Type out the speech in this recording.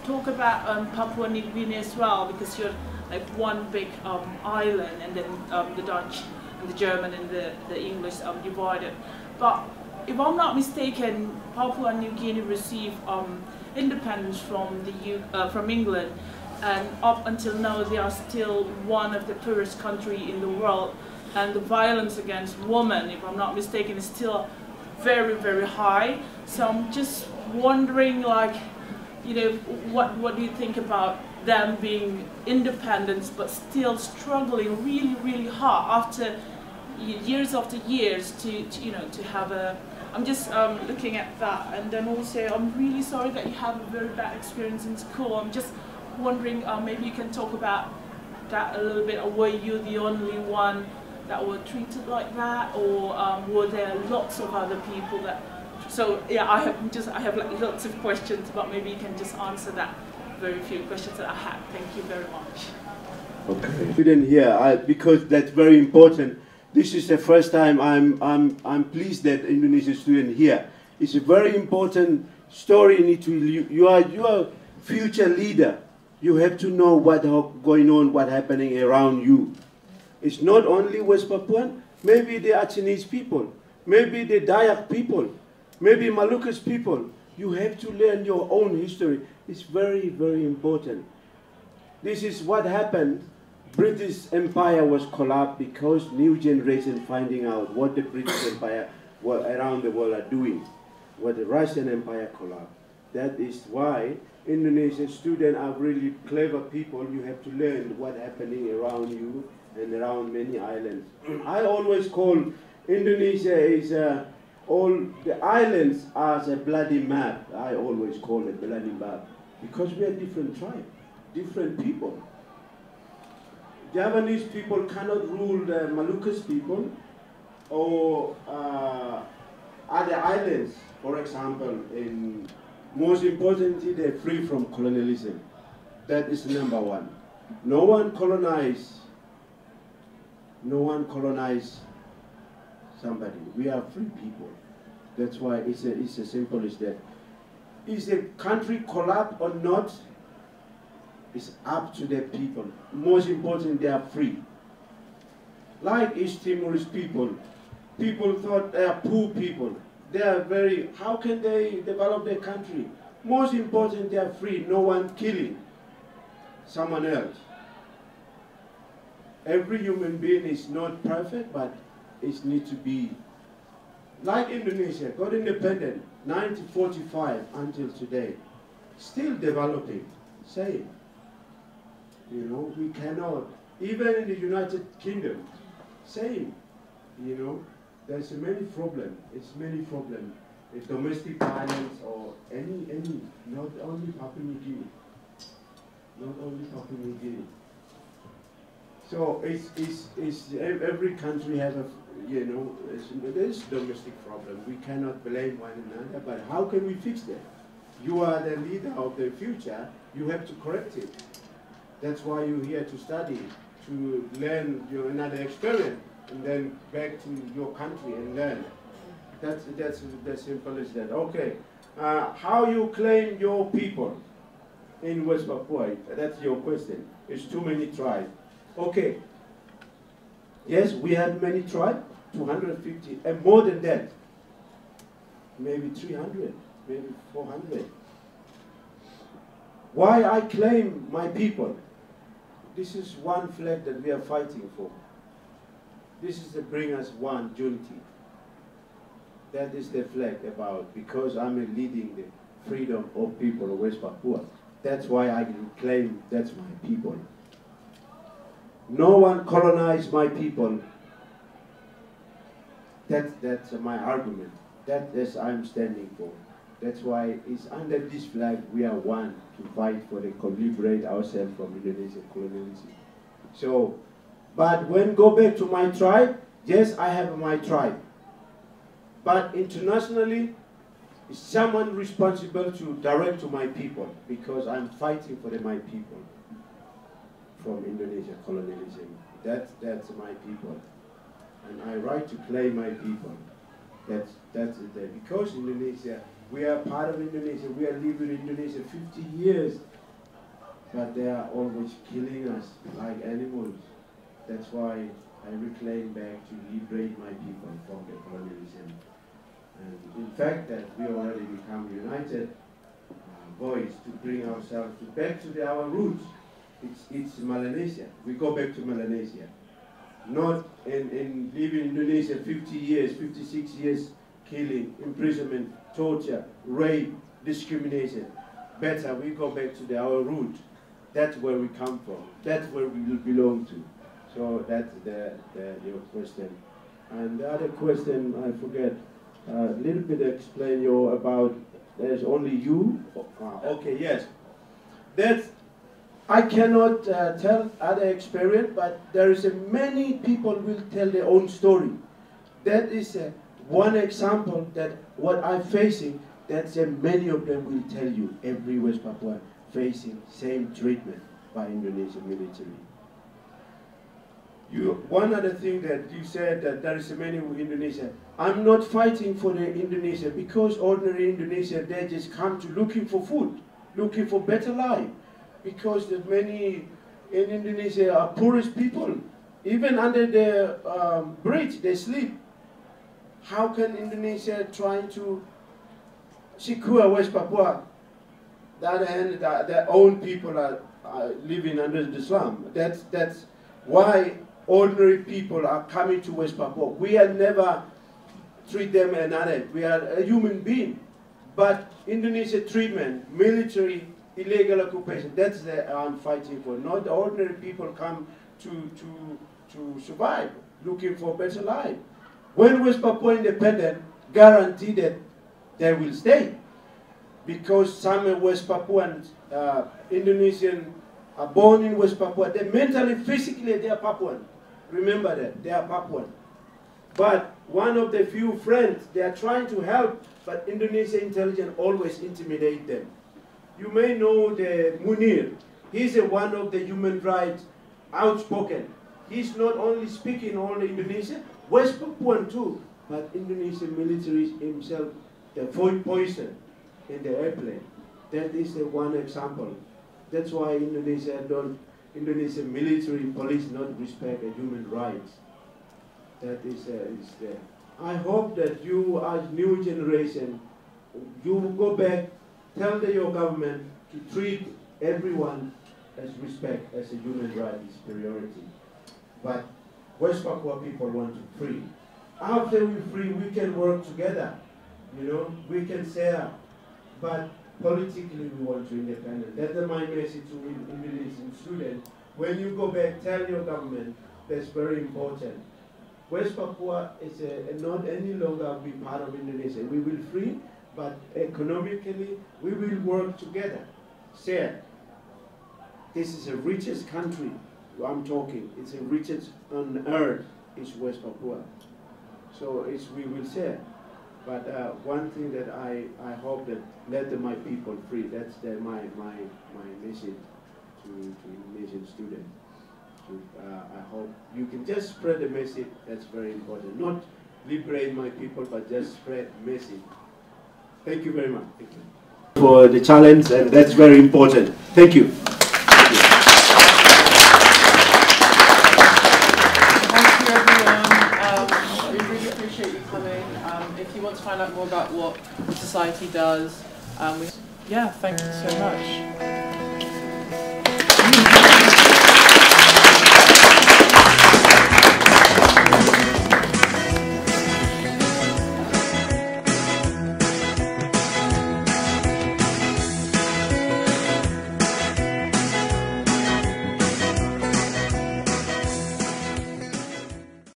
talk about Papua New Guinea as well, because you're like one big island, and then the Dutch and the German and the English divided. But if I'm not mistaken, Papua New Guinea received independence from England, and up until now they are still one of the poorest countries in the world, and the violence against women, if I'm not mistaken, is still very, very high. So I'm just wondering, like, you know, what do you think about them being independent but still struggling really, really hard after years after years to you know, to have a. I'm just looking at that, and then also I'm really sorry that you have a very bad experience in school. I'm just wondering, maybe you can talk about that a little bit. Or were you the only one that were treated like that, or were there lots of other people that? So yeah, I have like lots of questions, but maybe you can just answer that very few questions that I had. Thank you very much. Okay. Student here, because that's very important. This is the first time I'm pleased that Indonesian student here. It's a very important story. You are future leader. You have to know what going on, what happening around you. It's not only West Papuan. Maybe the Chinese people, maybe the Dayak people, maybe Malukas people. You have to learn your own history. It's very, very important. This is what happened. British Empire was collapsed because new generation finding out what the British Empire around the world are doing, what the Russian Empire collapsed. That is why Indonesian students are really clever people. You have to learn what's happening around you and around many islands. I always call Indonesia is all the islands as a bloody map. I always call it bloody map because we are different tribes, different people. Javanese people cannot rule the Malukas people or other islands. For example, most importantly, they're free from colonialism. That is number one. No one colonized somebody. We are free people. That's why it's as simple as that. Is the country collapsed or not? It's up to the people. Most important, they are free. Like East Timorese people, people thought they are poor people. They are very, how can they develop their country? Most important, they are free. No one killing someone else. Every human being is not perfect, but it needs to be like Indonesia, got independent 1945 until today. Still developing, same. You know, we cannot, even in the United Kingdom, same. You know, there's many problems. It's many problems. It's domestic violence or any, not only Papua New Guinea. Not only Papua New Guinea. So it's every country has a, you know, there's domestic problem. We cannot blame one another, but how can we fix that? You are the leader of the future. You have to correct it. That's why you're here to study, to learn your another experience, and then back to your country and learn. That's simple as that. Okay, how you claim your people in West Papua? That's your question. It's too many tribes. Okay. Yes, we have many tribes, 250, and more than that. Maybe 300, maybe 400. Why I claim my people? This is one flag that we are fighting for. This is to bring us one unity. That is the flag about, because I'm leading the freedom of people of West Papua. That's why I can claim that's my people. No one colonized my people. That's my argument. That is I'm standing for. That's why it's under this flag we are one to fight for the liberate ourselves from Indonesian colonialism. So, but when go back to my tribe, yes, I have my tribe. But internationally, is someone responsible to direct to my people, because I'm fighting for my people from Indonesian colonialism. That's my people. And I right to claim my people. That's it there. Because Indonesia, we are part of Indonesia, we are living in Indonesia 50 years, but they are always killing us like animals. That's why I reclaim back to liberate my people from the colonialism. And in fact, that we already become united voice to bring ourselves back to our roots. It's Melanesia. We go back to Melanesia. Not in living in Indonesia 50 years, 56 years, killing, imprisonment, torture, rape, discrimination. Better we go back to our root. That's where we come from. That's where we belong to. So that's your question. And the other question, I forget, a little bit explain you about, there's only you? Okay, yes. That's, I cannot tell other experience, but there is many people will tell their own story. That is one example that what I'm facing, that's many of them will tell you, every West Papua facing same treatment by Indonesian military. One other thing that you said that there is many in Indonesia. I'm not fighting for the Indonesia because ordinary Indonesia, they just come to looking for food, looking for better life. Because the many in Indonesia are poorest people. Even under the bridge, they sleep. How can Indonesia trying to secure West Papua? The other hand, their own people are living under the slum. That's why ordinary people are coming to West Papua. We have never treat them another. We are a human being. But Indonesia treatment, military, illegal occupation, that's the I'm fighting for. Not the ordinary people come to survive, looking for a better life. When West Papua Independent, guarantee that they will stay. Because some West Papuans, Indonesian, are born in West Papua. They mentally, physically, they are Papuan. Remember that, they are Papuan. But one of the few friends, they are trying to help, but Indonesian intelligence always intimidate them. You may know the Munir. He's one of the human rights outspoken. He's not only speaking on Indonesia, West Papuan too, but Indonesian military himself, the poison in the airplane. That is the one example. That's why Indonesian military police not respect human rights. That is there. I hope that you, as new generation, you go back, tell your government to treat everyone as respect, as a human right is priority. But West Papua people want to free. After we free, we can work together. You know, we can share. But politically, we want to independent. That's my message to Indonesian students. When you go back, tell your government that's very important. West Papua is not any longer be part of Indonesia. We will free, but economically, we will work together. Share. This is the richest country I'm talking. It's the richest on earth is West Papua. So we will share. But one thing that I hope that let my people free. That's my message to Indonesian students. I hope you can just spread the message. That's very important. Not liberate my people, but just spread message. Thank you very much. Thank you for the challenge, and that's very important. Thank you. If you want to find out more about what the society does, yeah, thank you so much.